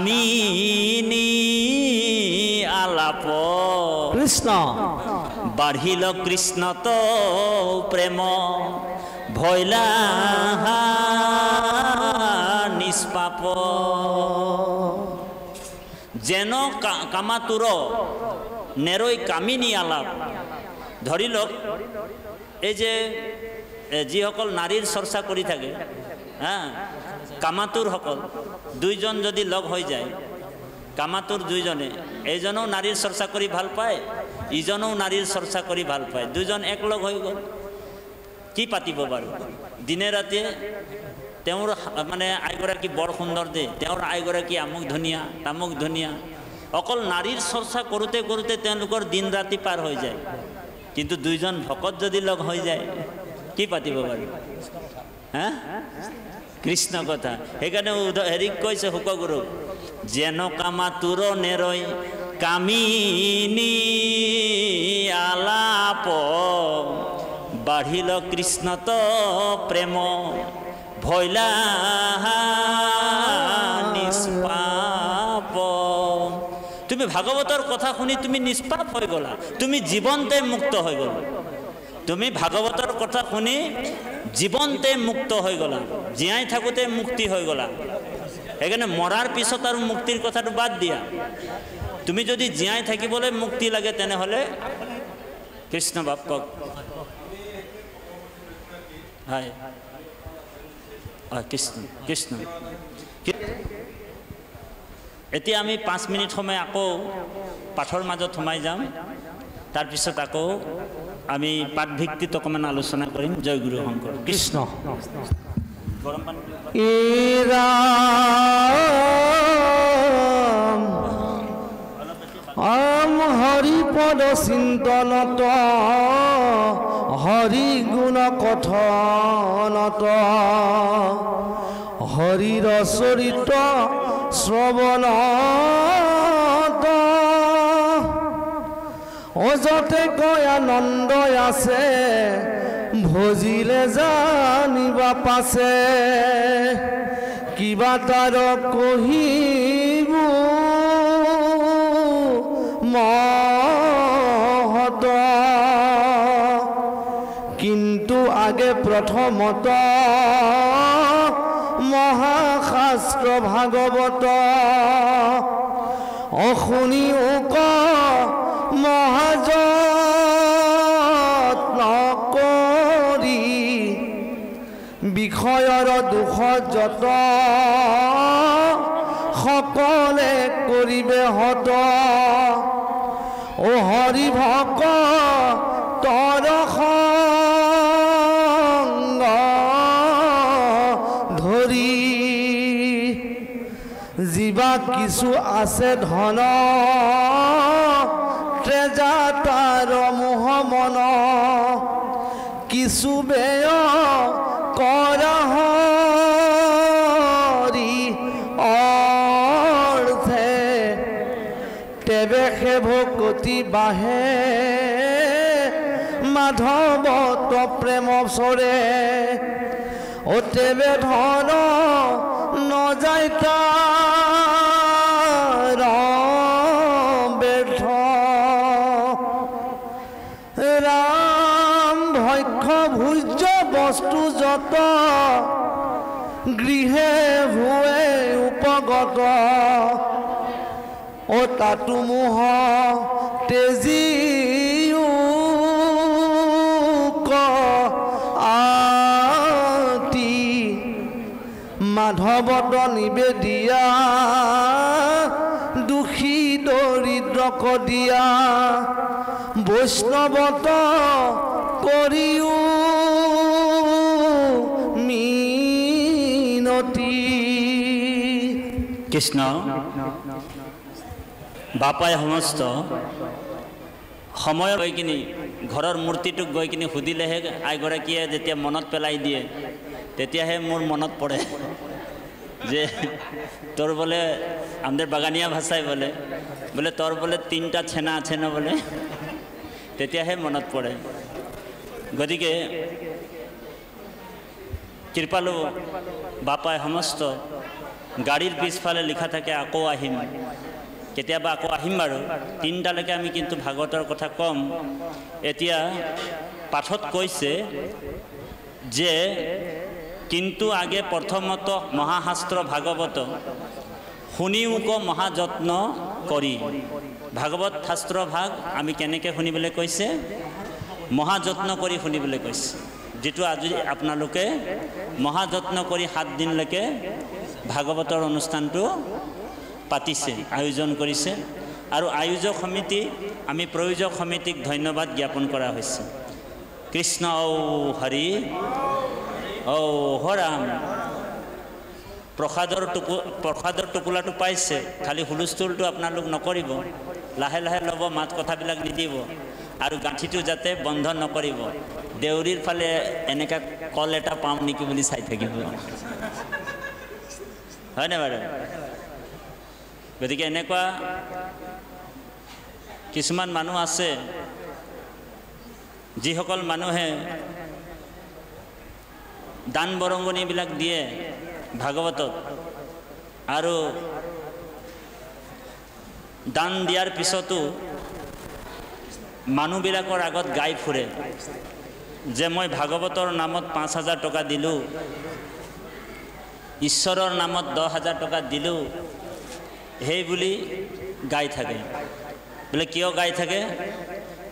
কামিনী আলাপ কৃষ্ণ বাঢ়িল কৃষ্ণত প্ৰেম ভৈলা নিষ্পাপ যেন কামাতুৰ নেৰৈ কামিনী আলাপ ধৰি লওক এই যে যিসকল নাৰীৰ চৰ্চা কৰি থাকে কামাতুৰ সকল দুইজন যদি লগ হৈ যায় কামাতুৰ দুইজনে এইজনেও নাৰীৰ চৰ্চা কৰি ভাল পায় ইজনেও নাৰীৰ চৰ্চা কৰি ভাল পায় দুইজন একলগ হৈ গ'ল কি পাতিব বাৰু দিনে ৰাতিয়ে তেওঁৰ মানে আইগৰাকী বৰ সুন্দৰ দে তেওঁৰ আইগৰাকী আমুক ধুনীয়া তামুক ধুনীয়া অকল নাৰীৰ চৰ্চা কৰোঁতে কৰোঁতে তেওঁলোকৰ দিন ৰাতি পাৰ হৈ যায় কিন্তু দুইজন ভকত যদি লগ হৈ যায় কি পাতিব বাৰু হা কৃষ্ণ কথা সেইকাৰণে হেৰিক কৈছে শুকগুৰু যেন কামাতুৰ নেৰৈ কামিনী আলাপ বাঢ়িল কৃষ্ণত প্ৰেম ভৈলা নিষ্পাপ তুমি ভাগৱতৰ কথা শুনি তুমি নিষ্পাপ হৈ গ'লা তুমি জীৱনতে মুক্ত হৈ গ'লা তুমি ভাগৱতৰ কথা শুনি জীৱনতে মুক্ত হৈ গ'লা জীয়াই থাকোঁতে মুক্তি হৈ গ'লা সেইকাৰণে মৰাৰ পিছত আৰু মুক্তিৰ কথাটো বাদ দিয়া তুমি যদি জীয়াই থাকিবলৈ মুক্তি লাগে তেনেহ'লে কৃষ্ণ বাপক হয় কৃষ্ণ কৃষ্ণ এতিয়া আমি 5 মিনিট সময় আকৌ পাঠৰ মাজত সোমাই যাম তাৰপিছত আকৌ আমি পাঠ ভিত্তিত অকণমান আলোচনা কৰিম জয় গুৰু শংকৰ কৃষ্ণ গৰম পানী হৰিপদ চিন্তনত হৰি গুণ কথনত হৰিৰ চৰিত্ৰ শ্ৰৱণত অযতে কয় আনন্দ আছে ভজিলে জানিবা পাছে কিবা তাৰ কহিব মহত কিন্তু আগে প্ৰথমত মহাশাস্ত্ৰ ভাগৱত অশুনি ক মহাযত্ন কৰি বিষয়ৰ দুখ যত সকলে কৰিবে হত ও হৰি ভক তৰ সংগ ধৰি জীৱা কিছু আছে ধন তেজা তাৰ মোহ মন কিছু বেয় কৰা হৰি অৰ্থে তেবে সে ভকতি বাহে মাধৱত প্ৰেম চৰে ও তেবে ধন নযায় তাৰ ব্যৰ্থ ৰাম ভক্ষ ভোজ্য বস্তু যত গৃহে ভুৱে উপগত ও তাতো মোহ তেজি আতি মাধৱত নিবেদিয়া দুখী দৰিদ্ৰক দিয়া বৈষ্ণৱত কৰিও মিনতি কৃষ্ণ বাপাই সমস্ত সময় গৈ কিনি ঘৰৰ মূৰ্তিটোক গৈ কিনি সুধিলেহে আইগৰাকীয়ে যেতিয়া মনত পেলাই দিয়ে তেতিয়াহে মোৰ মনত পৰে যে তোর বলে আমাদের বাগানিয়া ভাষায় বলে তোর বলে 3টা ছেনা আছে না বলে তেতিয়াহে মনত পড়ে গতিকে কৃপালু বাপাই সমস্ত গাড়ীৰ পিছফালে লিখা থাকে আকৌ আহিম, কেতিয়াবা আকৌ আহিম বাৰু। 3টালৈকে আমি কিন্তু ভাগৱতৰ কথা ক'ম। এতিয়া পাঠত কৈছে যে কিন্তু আগে প্ৰথমত মহাশাস্ত্ৰ ভাগৱত শুনিওক মহাযত্ন কৰি। ভাগৱত শাস্ত্ৰ ভাগ আমি কেনেকৈ শুনিবলৈ কৈছে? মহাযত্ন কৰি শুনিবলৈ কৈছে, যিটো আজি আপোনালোকে মহাযত্ন কৰি 7 দিনলৈকে ভাগৱতৰ অনুষ্ঠানটো পাতিছে, আয়োজন কৰিছে। আৰু আয়োজক সমিতি, আমি প্ৰয়োজক সমিতিক ধন্যবাদ জ্ঞাপন কৰা হৈছে। কৃষ্ণ ঔ হৰি ঔ হৰাম। প্ৰসাদৰ টোপোলাটো পাইছে, খালি হুলস্থুলটো আপোনালোক নকৰিব, লাহে লাহে ল'ব, মাত কথাবিলাক নিদিব। আৰু গাঁঠিটো যাতে বন্ধ নকৰিব। দেউৰীৰ ফালে এনেকৈ কল এটা পাম নেকি বুলি চাই থাকিব, হয়নে বাৰু? গতিকে এনেকুৱা কিছুমান মানুহ আছে, যিসকল মানুহে দান বৰঙণিবিলাক দিয়ে ভাগৱতত, আৰু দান দিয়াৰ পিছতো মানুহবিলাকৰ আগত গাই ফুৰে যে মই ভাগৱতৰ নামত 5,000 টকা দিলোঁ, ঈশ্বৰৰ নামত 10,000 টকা দিলোঁ, সেই বুলি গাই থাকে। বোলে কিয় গাই থাকে?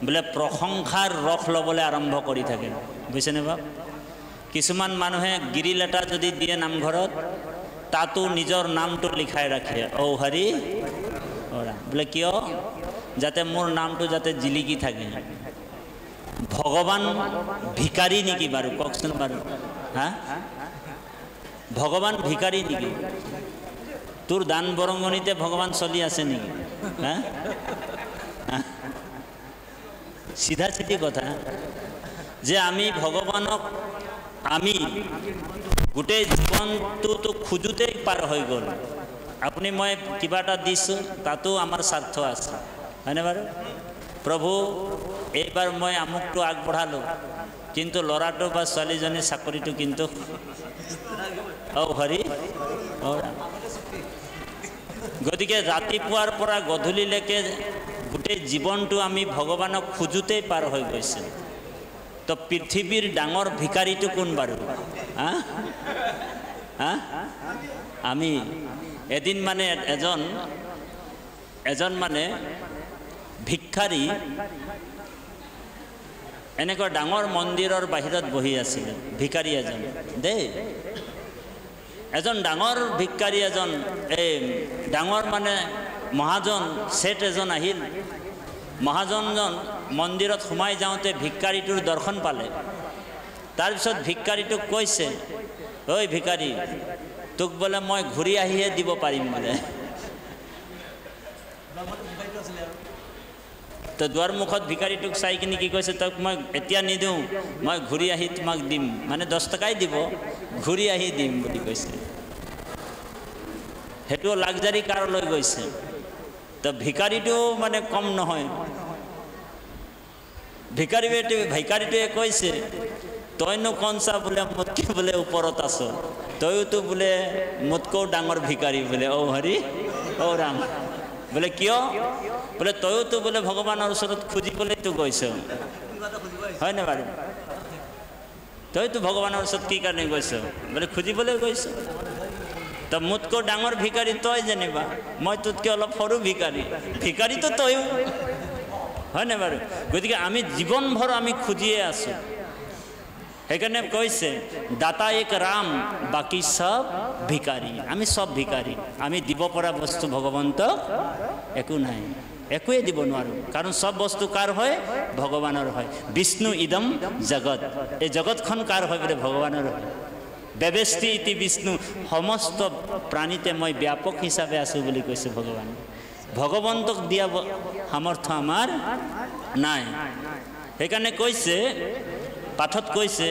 বোলে প্ৰশংসাৰ ৰস ল'বলৈ আৰম্ভ কৰি থাকে, বুজিছেনে বাৰু? কিছুমান মানুহে গিৰিল এটা যদি দিয়ে নামঘৰত, তাতো নিজৰ নামটো লিখাই ৰাখে, ঔ হৰি অৰা। বোলে কিয়? যাতে মোৰ নামটো যাতে জিলিকি থাকে। ভগৱান ভিকাৰী নেকি বাৰু? কওকচোন বাৰু। হা, ভগৱান ভিকাৰী নেকি? তোৰ দান বৰঙণিতে ভগৱান চলি আছে নেকি? হা, চিধা চিধি কথা যে আমি ভগৱানক আমি গোটেই জীৱনটোতো খোজোতেই পাৰ হৈ গ'ল। আপুনি মই কিবা এটা দিছোঁ, তাতো আমাৰ স্বাৰ্থ আছে, হয়নে বাৰু? প্ৰভু এইবাৰ মই আমুকটো আগবঢ়ালোঁ, কিন্তু ল'ৰাটো বা ছোৱালীজনীৰ চাকৰিটো কিন্তু ঔ হৰি ঔ। গতিকে ৰাতিপুৱাৰ পৰা গধূলিলৈকে গোটেই জীৱনটো আমি ভগৱানক খোজোতেই পাৰ হৈ গৈছে। তো পৃথিৱীৰ ডাঙৰ ভিকাৰীটো কোন বাৰু? আমি এদিন মানে এজন মানে ভিক্ষাৰী এনেকুৱা ডাঙৰ মন্দিৰৰ বাহিৰত বহি আছিলে, ভিকাৰী এজন দেই। এজন ডাঙৰ ভিক্ষাৰী এজন, এই ডাঙৰ মানে মহাজন শেঠ এজন আহিল। মহাজনজন মন্দিৰত সোমাই যাওঁতে ভিক্ষাৰীটোৰ দৰ্শন পালে। তাৰপিছত ভিক্ষাৰীটোক কৈছে, ঐ ভিক্ষাৰী, তোক বোলে মই ঘূৰি আহিহে দিব পাৰিম বোলে। তো দুৱাৰ মুখত ভিক্ষাৰীটোক চাই কিনি কি কৈছে, তোক মই এতিয়া নিদিওঁ, মই ঘূৰি আহি তোমাক দিম, মানে 10 টকাই দিব, ঘূৰি আহি দিম বুলি কৈছে। সেইটো লাক্সাৰী কাৰ লৈ গৈছে। তো ভিক্ষাৰীটো মানে কম নহয়। ভিক্ষাৰীটোৱে কৈছে, তইনো কনচা বোলে মোতকৈ বোলে ওপৰত আছ, তইতো বোলে মোতকৈও ডাঙৰ ভিক্ষাৰী বোলে, ঔ হৰি ঔ ৰাম। বোলে কিয়? বোলে তইতো বোলে ভগৱানৰ ওচৰত খুজিবলৈতো গৈছ, হয়নে বাৰু? তইতো ভগৱানৰ ওচৰত কি কাৰণে গৈছ? বোলে খুজিবলৈ গৈছ। তো মোতকৈ ডাঙৰ ভিক্ষাৰী তই যেনিবা, মই তোতকৈ অলপ সৰু ভিক্ষাৰী, ভিক্ষাৰীটো তইও, হয়নে বাৰু? গতিকে আমি জীৱনভৰ আমি খুজিয়ে আছোঁ। সেইকাৰণে কৈছে দাতা এক ৰাম বাকী সব ভিকাৰী। আমি সব ভিকাৰী, আমি দিব পৰা বস্তু ভগৱন্তক একো নাই, একোৱে দিব নোৱাৰোঁ। কাৰণ সব বস্তু কাৰ হয়? ভগৱানৰ হয়। বিষ্ণু ইদম জগত, এই জগতখন কাৰ হয়? বোলে ভগৱানৰ হয়। ব্যৱেষ্টি ইতি বিষ্ণু, সমস্ত প্ৰাণীতে মই ব্যাপক হিচাপে আছোঁ বুলি কৈছে ভগৱান। ভগৱন্তক দিয়া সামৰ্থ্য আমাৰ নাই। সেইকাৰণে কৈছে, পাঠত কৈছে,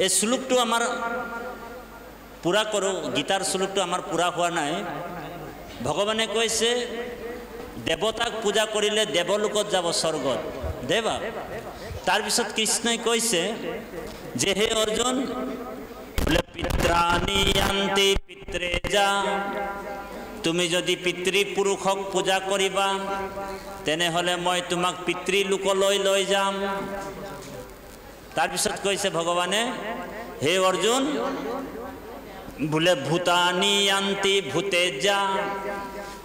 এই শ্লোকটো আমাৰ পূৰা কৰোঁ, গীতাৰ শ্লোকটো আমাৰ পূৰা হোৱা নাই। ভগৱানে কৈছে দেৱতাক পূজা কৰিলে দেৱলোকত যাব, স্বৰ্গত দেৱা। তাৰপিছত কৃষ্ণই কৈছে যে হে অৰ্জুন, বোলে পিত্ৰাণি য়ান্তি পিতৃ যা তুমি যদি পিতৃপুৰুষক পূজা কৰিবা তেনেহলে মই তোমাক পিতৃলোকলৈ লৈ যাম। তাৰপিছত কৈছে ভগৱানে, হে অৰ্জুন বোলে ভূতানি আন্তি ভূতে যা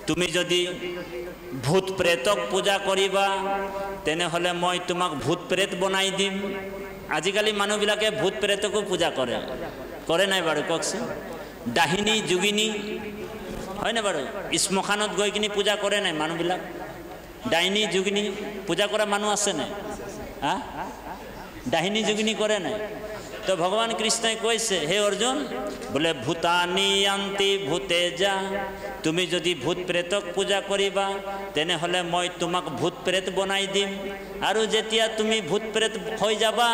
তুমি যদি ভূত প্ৰেতক পূজা কৰিবা তেনেহলে মই তোমাক ভূত প্ৰেত বনাই দিম। আজিকালি মানুহবিলাকে ভূত প্ৰেতকো পূজা কৰে, কৰে নাই বাৰু কওকচোন? ডাহিনী যোগিনী হয় না বাৰু? শ্মশানত গৈ কিনি পূজা কৰে নাই মানুহবিলাক? ডাইনী যোগিনী পূজা কৰা মানুহ আছে নাই? হা, ডাহিনী যোগিনী কৰে নাই? তো ভগৱান কৃষ্ণই কৈছে, হে অৰ্জুন বোলে ভূতানি আন্তি ভূতে যা তুমি যদি ভূত প্ৰেতক পূজা কৰিবা তেনেহলে মই তোমাক ভূত প্ৰেত বনাই দিম। আৰু যেতিয়া তুমি ভূত প্ৰেত হৈ যাবা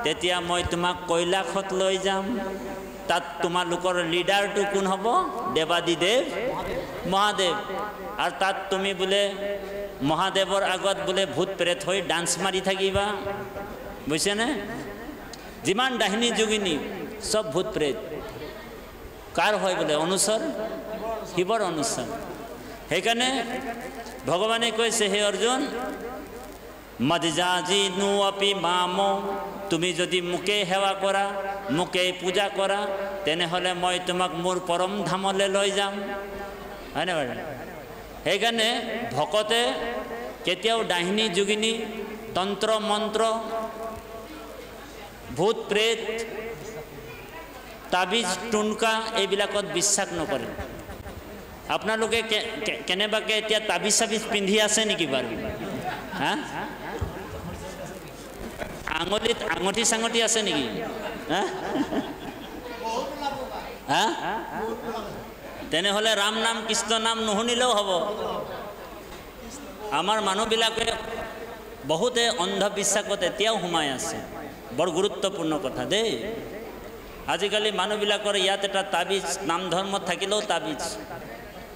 তেতিয়া মই তোমাক কৈলাশত লৈ যাম। তাত তোমালোকৰ লিডাৰটো কোন হ'ব? দেৱাদিদেৱ মহাদেৱ। আৰু তাত তুমি বোলে মহাদেৱৰ আগত বোলে ভূত প্ৰেত হৈ ডান্স মাৰি থাকিবা, বুজিছেনে? যিমান ডাহিনী যোগিনী সব ভূত প্ৰেত কাৰ হয় বোলে? অনুচৰ, শিৱৰ অনুচৰ। সেইকাৰণে ভগৱানে কৈছে, হে অৰ্জুন মদজাজিনু আপি মামো তুমি যদি মোকে সেৱা কৰা, মোকে পূজা কৰা তেনেহলে মই তোমাক মোৰ পৰম ধামলৈ লৈ যাম। হয়নে বাৰু? সেইকাৰণে ভকতে কেতিয়াও ডাহিনী যোগিনী তন্ত্ৰ মন্ত্ৰ ভূত প্ৰেত তাবিজ টুনকা এইবিলাকত বিশ্বাস নকৰে। আপোনালোকে কেনেবাকে এতিয়া তাবিজ চাবিজ পিন্ধি আছে নেকি বাৰু? হা, আঙুলিত আঙুঠি চাঙুঠি আছে নেকি? হা হা, তেনেহলে ৰাম নাম কৃষ্ণ নাম নুশুনিলেও হ'ব। আমাৰ মানুহবিলাকে বহুতে অন্ধবিশ্বাসত এতিয়াও সোমাই আছে। বৰ গুৰুত্বপূৰ্ণ কথা দেই। আজিকালি মানুহবিলাকৰ ইয়াত এটা তাবিজ, নাম ধৰ্মত থাকিলেও তাবিজ।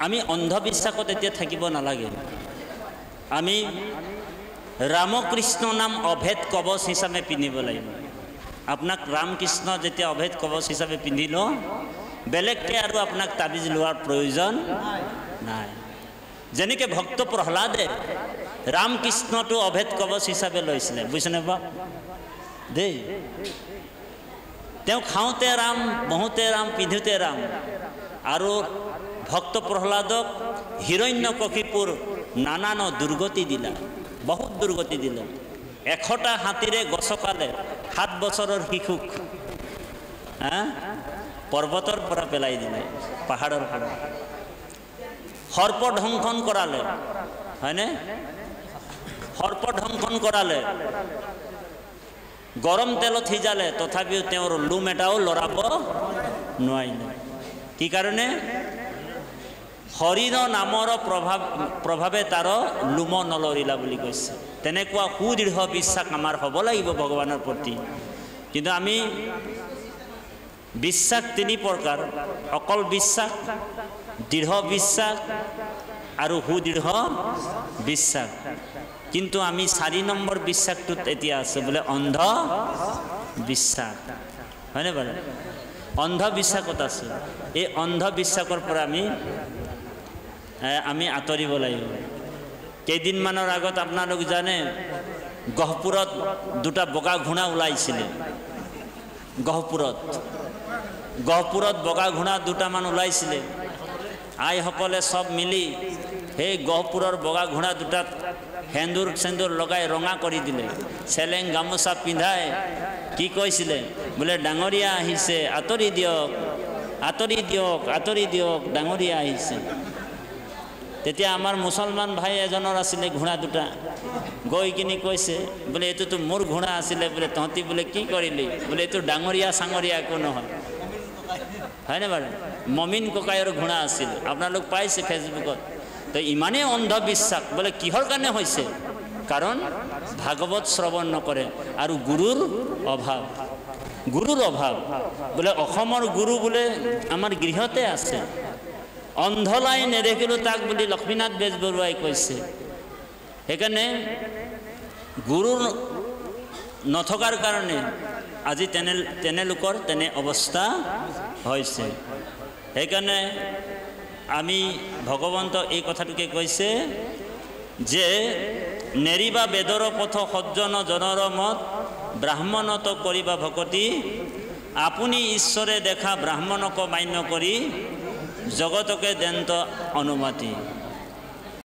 আমি অন্ধবিশ্বাসত এতিয়া থাকিব নালাগে। আমি ৰামকৃষ্ণ নাম অভেদ কবচ হিচাপে পিন্ধিব লাগিব। আপোনাক ৰামকৃষ্ণ যেতিয়া অভেদ কবচ হিচাপে পিন্ধিল, বেলেগকৈ আৰু আপোনাক তাবিজ লোৱাৰ প্ৰয়োজন নাই। যেনেকৈ ভক্ত প্ৰহ্লাদে ৰামকৃষ্ণটো অভেদ কবচ হিচাপে লৈছিলে, বুজিছেনে বা দেই? তেওঁ খাওঁতে ৰাম, বহোঁতে ৰাম, পিন্ধোতে ৰাম। আৰু ভক্ত প্ৰহ্লাদক হিৰণ্যকশিপুৰ নানান দুৰ্গতি দিলা, বহুত দুৰ্গতি দিলে। 100টা হাতীৰে গছকালে 7 বছৰৰ শিশুক পৰ্বতৰ পৰা পেলাই দিলে, পাহাৰৰ পৰা। সৰ্প ধ্বংসন কৰালে, হয়নে? সৰ্প ধ্বংসন কৰালে, গৰম তেলত সিজালে, তথাপিও তেওঁৰ লোম এটাও লৰাব নোৱাৰিলে। কি কাৰণে? হৰিৰ নামৰ প্ৰভাৱে তাৰ লোম নলৰিলা বুলি কৈছে। তেনেকুৱা সুদৃঢ় বিশ্বাস আমাৰ হ'ব লাগিব ভগৱানৰ প্ৰতি। কিন্তু আমি বিশ্বাস 3 প্ৰকাৰ, অকল বিশ্বাস, দৃঢ় বিশ্বাস আৰু সুদৃঢ় বিশ্বাস। কিন্তু আমি 4 নম্বৰ বিশ্বাসটোত এতিয়া আছো বোলে অন্ধ বিশ্বাস, হয়নে বাৰু? অন্ধবিশ্বাসত আছো। এই অন্ধবিশ্বাসৰ পৰা আমি আঁতৰিব লাগিব। কেইদিনমানৰ আগত আপোনালোক জানে গহপুৰত 2টা বগা ঘোঁৰা ওলাইছিলে। গহপুৰত বগা ঘোঁৰা 2টামান ওলাইছিলে। আইসকলে সব মিলি সেই গহপুৰৰ বগা ঘোঁৰা 2টাক সেন্দুৰ সেন্দুৰ লগাই ৰঙা কৰি দিলে। চেলেং গামোচা পিন্ধাই কি কৈছিলে বোলে, ডাঙৰীয়া আহিছে, আঁতৰি দিয়ক, আঁতৰি দিয়ক, আঁতৰি দিয়ক, ডাঙৰীয়া আহিছে। তেতিয়া আমাৰ মুছলমান ভাই এজনৰ আছিলে ঘোঁৰা 2টা, গৈ কিনি কৈছে বোলে এইটোতো মোৰ ঘোঁৰা আছিলে, বোলে তহঁতি বোলে কি কৰিলি? বোলে এইটো ডাঙৰীয়া চাঙৰীয়া একো নহয়, হয়নে বাৰু? মমিন ককাইৰ ঘোঁৰা আছিল, আপোনালোক পাইছে ফেচবুকত। তো ইমানেই অন্ধবিশ্বাস। বোলে কিহৰ কাৰণে হৈছে? কাৰণ ভাগৱত শ্ৰৱণ নকৰে আৰু গুৰুৰ অভাৱ। গুৰুৰ অভাৱ। বোলে অসমৰ গুৰু বোলে আমাৰ গৃহতে আছে, অন্ধলাই নেদেখিলোঁ তাক বুলি লক্ষ্মীনাথ বেজবৰুৱাই কৈছে। সেইকাৰণে গুৰু নথকাৰ কাৰণে আজি তেনে লোকৰ তেনে অৱস্থা হৈছে। সেইকাৰণে আমি ভগৱন্ত এই কথাটোকে কৈছে যে নেৰিবা বেদৰ পথ সজ্জন জনৰ মত ব্ৰাহ্মণত কৰিবা ভকতি আপুনি ঈশ্বৰে দেখা ব্ৰাহ্মণক মান্য কৰি জগতকে দেন্ত অনুমতি।